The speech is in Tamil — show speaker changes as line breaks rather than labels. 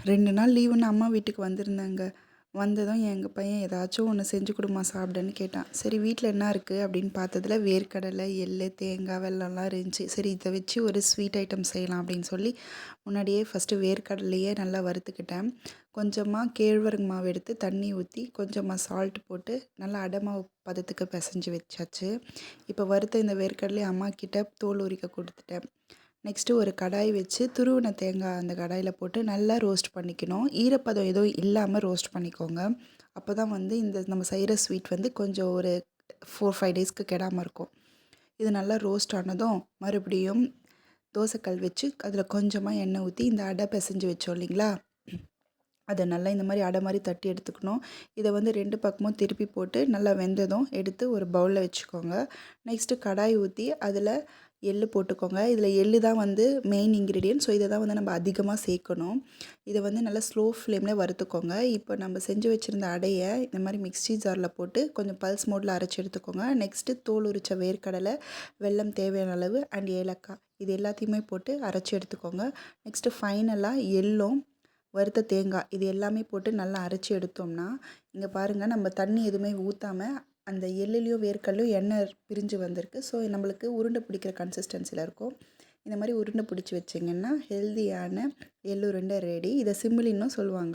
2 நாள் லீவுன்னு அம்மா வீட்டுக்கு வந்திருந்தேங்க. வந்ததும் எங்க பையன் ஏதாச்சும் ஒன்று செஞ்சு குடும்மா சாப்பிடுன்னு கேட்டான். சரி வீட்ல என்ன இருக்குது அப்படின்னு பார்த்ததுல வேர்க்கடலை, எள்ளு, தேங்காய், வெல்லம்லாம் இருந்துச்சு. சரி இதை வச்சு ஒரு ஸ்வீட் ஐட்டம் செய்யலாம் அப்படின்னு சொல்லி முன்னாடியே ஃபஸ்ட்டு வேர்க்கடலையே நல்லா வறுத்துக்கிட்டேன். கொஞ்சமாக கேழ்வரகு மாவு எடுத்து தண்ணி ஊற்றி கொஞ்சமாக சால்ட் போட்டு நல்லா அடை மாவு பதத்துக்கு பிசைஞ்சு வச்சாச்சு. இப்போ வறுத்த இந்த வேர்க்கடலையை அம்மா கிட்ட தோல் உரிக்க கொடுத்துட்டேன். நெக்ஸ்ட்டு ஒரு கடாய் வச்சு துருவின தேங்காய் அந்த கடாயில் போட்டு நல்லா ரோஸ்ட் பண்ணிக்கணும். ஈரப்பதம் எதுவும் இல்லாமல் ரோஸ்ட் பண்ணிக்கோங்க. அப்போ தான் வந்து இந்த நம்ம செய்கிற ஸ்வீட் வந்து கொஞ்சம் ஒரு 4-5 டேஸ்க்கு கெடாமல் இருக்கும். இது நல்லா ரோஸ்ட் ஆனதும் மறுபடியும் தோசைக்கல் வச்சு அதில் கொஞ்சமாக எண்ணெய் ஊற்றி இந்த அடை பிசைஞ்சு வச்சோம் இல்லைங்களா, அதை நல்லா இந்த மாதிரி அடை மாதிரி தட்டி எடுத்துக்கணும். இதை வந்து 2 பக்கமும் திருப்பி போட்டு நல்லா வெந்ததும் எடுத்து ஒரு பவுலில் வச்சுக்கோங்க. நெக்ஸ்ட்டு கடாய் ஊற்றி அதில் எள்ளு போட்டுக்கோங்க. இதில் எள்ளு தான் வந்து மெயின் இன்க்ரீடியன்ட். ஸோ இதை தான் வந்து நம்ம அதிகமாக சேர்க்கணும். இதை வந்து நல்லா ஸ்லோ ஃப்ளேமில் வறுத்துக்கோங்க. இப்போ நம்ம செஞ்சு வச்சுருந்த அடையை இந்த மாதிரி மிக்ஸி ஜாரில் போட்டு கொஞ்சம் பல்ஸ் மோடில் அரைச்சி எடுத்துக்கோங்க. நெக்ஸ்ட்டு தோல் உரித்த வேர்க்கடலை, வெல்லம் தேவையான அளவு அண்ட் ஏலக்காய் இது எல்லாத்தையுமே போட்டு அரைச்சி எடுத்துக்கோங்க. நெக்ஸ்ட்டு ஃபைனலாக எள்ளும் வறுத்த தேங்காய் இது எல்லாமே போட்டு நல்லா அரைச்சி எடுத்தோம்னா, இங்கே பாருங்கள் நம்ம தண்ணி எதுவுமே ஊற்றாமல் அந்த எள்ளுலேயும் வேர்க்கடலையும் எண்ணெய் பிரிஞ்சு வந்திருக்கு. ஸோ நம்மளுக்கு உருண்டை பிடிக்கிற கன்சிஸ்டன்சியில் இருக்கும். இந்த மாதிரி உருண்டை பிடிச்சி வச்சிங்கன்னா ஹெல்தியான எள்ளு உருண்டை ரெடி. இதை சிம்மிலின்னும் சொல்லுவாங்க.